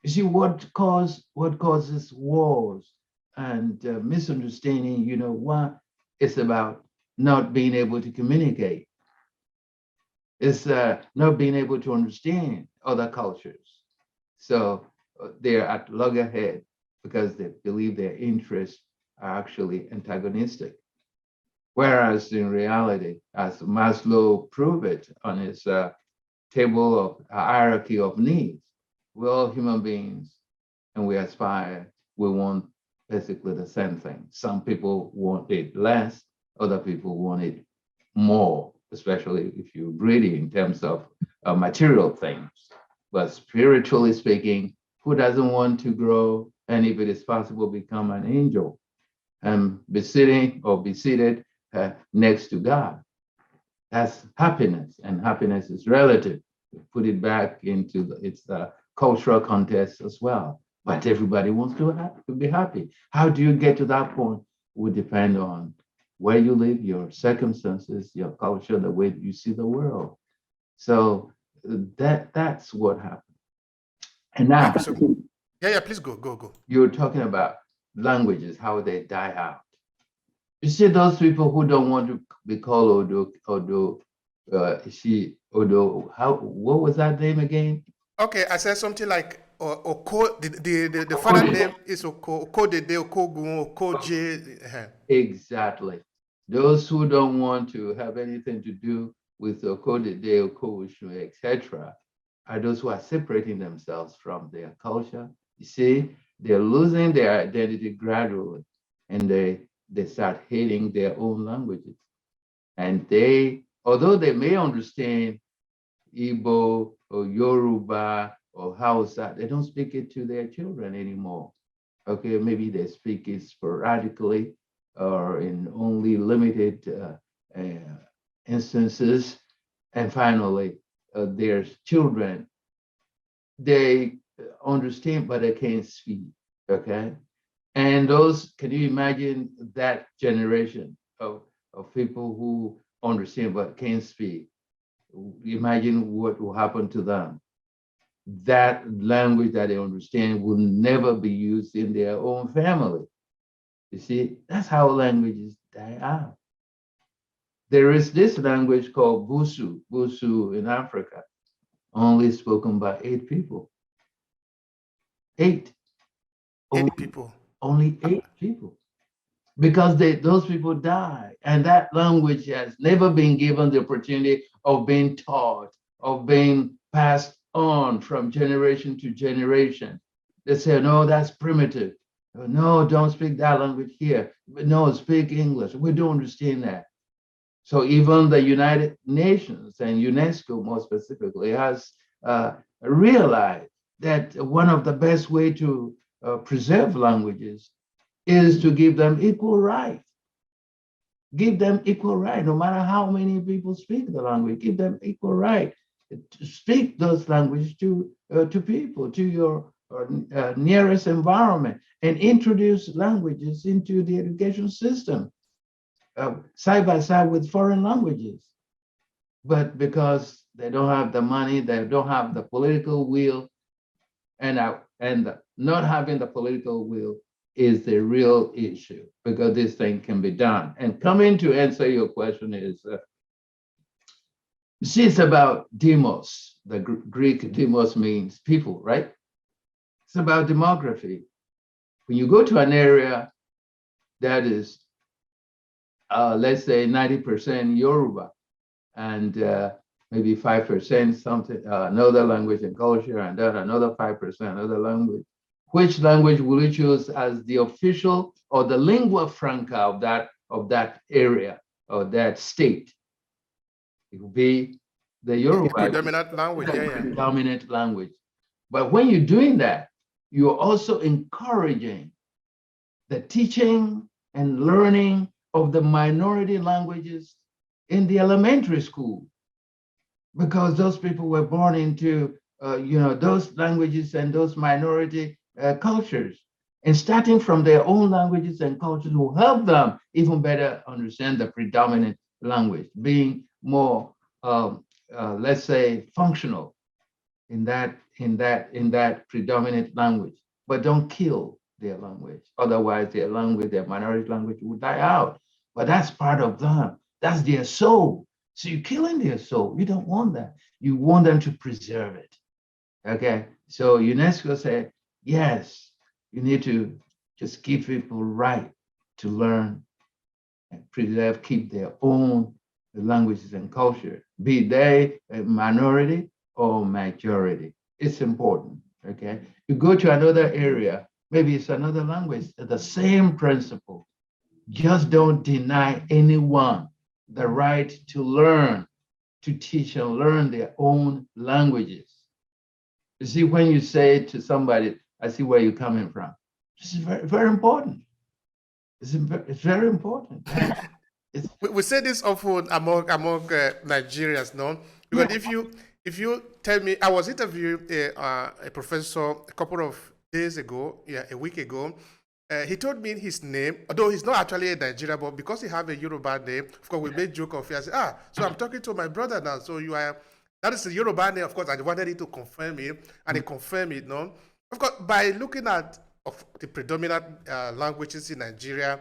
You see, what causes wars and misunderstanding, one is about not being able to communicate. It's not being able to understand other cultures. So they're at loggerhead because they believe their interests are actually antagonistic. Whereas in reality, as Maslow proved it on his table of hierarchy of needs, we're all human beings and we aspire, we want basically the same thing. Some people want it less, other people want it more, especially if you're greedy in terms of material things. But spiritually speaking, who doesn't want to grow and if it is possible, become an angel and be sitting or be seated next to God? That's happiness, and happiness is relative. Put it back into its cultural context as well. But everybody wants to be happy. How do you get to that point? Would depend on where you live, your circumstances, your culture, the way you see the world. So that's what happened. And now Thank you so much. Yeah, please go. you're talking about languages, how they die out. You see those people who don't want to be called Odo, what was that name again? Okay, I said something like Oko. The father name is Oko. Oko Dede, Oko Gun, Oko J. Exactly. Those who don't want to have anything to do with Okodide, Okoshu, etc., are those who are separating themselves from their culture. You see, they're losing their identity gradually, and they start hating their own languages. And although they may understand Igbo or Yoruba or Hausa, they don't speak it to their children anymore. Okay, maybe they speak it sporadically or in only limited instances. And finally, their children, they understand, but they can't speak. Okay. And can you imagine that generation of people who understand but can't speak? Imagine what will happen to them. That language that they understand will never be used in their own family. You see, that's how languages die out. There is this language called Busu in Africa, only spoken by 8 people. 8. Only, 8 people. only 8 people. Because those people die. And that language has never been given the opportunity of being taught, of being passed on from generation to generation. They say, no, that's primitive. No, don't speak that language here. No, speak English. We don't understand that. So even the United Nations and UNESCO more specifically has realized that one of the best way to preserve languages is to give them equal rights. Give them equal right, no matter how many people speak the language. Give them equal right to speak those languages to people, to your nearest environment, and introduce languages into the education system side by side with foreign languages. But because they don't have the money, they don't have the political will, and not having the political will is the real issue, because this thing can be done. And coming to answer your question is, see, it's about demos. The Greek demos means people, right? It's about demography. When you go to an area that is, let's say 90% Yoruba and maybe 5% something, another language and culture, and then another 5% other language, which language will you choose as the official or the lingua franca of that area or that state? It will be the Yoruba. Predominant language, Predominant language. But when you're doing that, you're also encouraging the teaching and learning of the minority languages in the elementary school, because those people were born into those languages and those minority cultures, and starting from their own languages and cultures will help them even better understand the predominant language, being more, let's say, functional in that predominant language, but don't kill their language. Otherwise, their language, their minority language, will die out. But that's part of them. That's their soul. So you're killing their soul. You don't want that. You want them to preserve it. Okay. So UNESCO said, yes, you need to just give people right to learn and preserve, keep their own languages and culture, be they a minority or majority. It's important. Okay. You go to another area, maybe it's another language, the same principle. Just don't deny anyone the right to learn, to teach and learn their own languages. You see, when you say to somebody, I see where you're coming from, this is very, very important. It's very important. We say this often among Nigerians, no? Because Yeah. if you tell me, I was interviewing a professor a couple of days ago, yeah, a week ago. He told me his name, although he's not actually a Nigerian, but because he have a Yoruba name, of course, we made joke of it. I said, so I'm talking to my brother now. So you are, that is the Yoruba name, of course. I wanted him to confirm it, and he confirmed it, no? Of course, by looking at the predominant languages in Nigeria,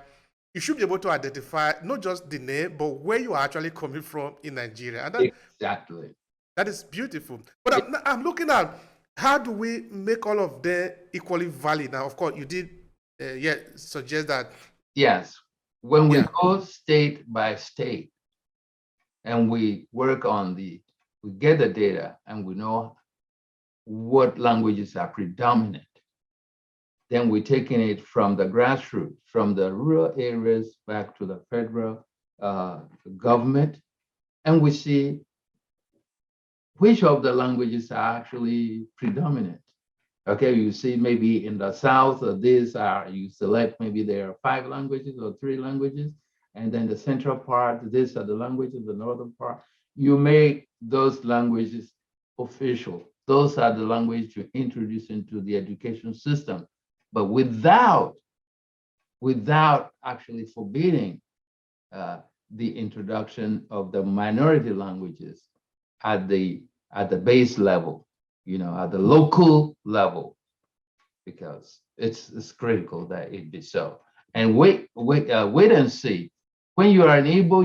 you should be able to identify not just the name, but where you are actually coming from in Nigeria. And Exactly. that is beautiful. But I'm looking at how do we make all of them equally valid? Now, of course, you did suggest that. Yes. When we Yeah. go state by state and we work on we get the data and we know what languages are predominant, then we're taking it from the grassroots, from the rural areas back to the federal government, and we see which of the languages are actually predominant. Okay, you see maybe in the South, you select maybe there are 5 languages or 3 languages, and then the central part, these are the languages, the northern part. You make those languages official. Those are the languages you introduce into the education system, but without actually forbidding the introduction of the minority languages at the base level, at the local level, because it's critical that it be so. And wait and see. When you are an Igbo,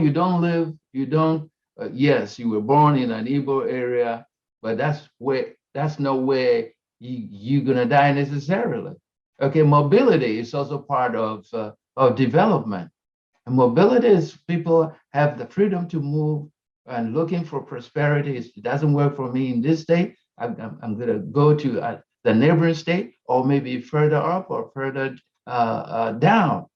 yes, you were born in an Igbo area, but that's not where you're gonna die necessarily. Okay, mobility is also part of development. And mobility is people have the freedom to move and looking for prosperity. It doesn't work for me in this state. I'm going to go to the neighboring state, or maybe further up or further down.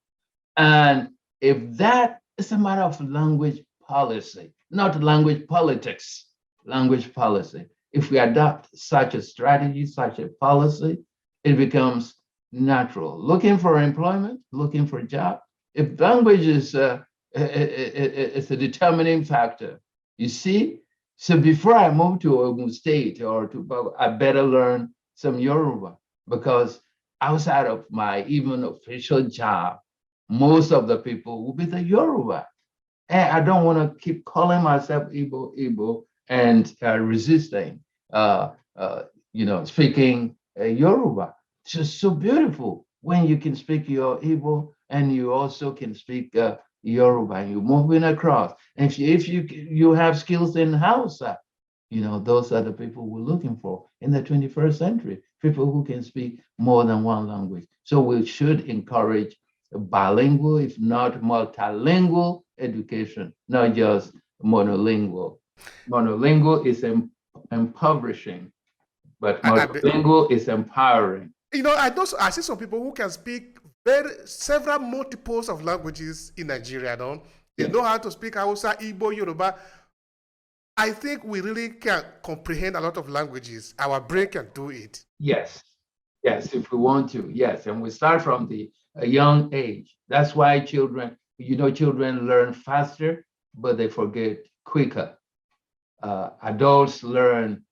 And if that is a matter of language policy, not language politics, language policy. If we adopt such a strategy, such a policy, it becomes natural. Looking for employment, looking for a job. If language is a determining factor, you see. So before I move to Ogun State I better learn some Yoruba, because outside of my even official job, most of the people will be the Yoruba. And I don't want to keep calling myself Igbo and resisting, speaking Yoruba. It's just so beautiful when you can speak your Igbo and you also can speak Yoruba, and you're moving across. And if you have skills in Hausa, those are the people we're looking for in the 21st century, people who can speak more than one language. So we should encourage bilingual, if not multilingual education, not just monolingual. Monolingual is impoverishing, but multilingual is empowering. I see some people who can speak several multiples of languages in Nigeria. No? They know how to speak Hausa, Igbo, Yoruba. I think we really can comprehend a lot of languages. Our brain can do it. Yes, if we want to, yes. And we start from a young age. That's why children learn faster, but they forget quicker. Adults learn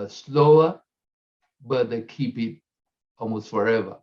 slower, but they keep it almost forever.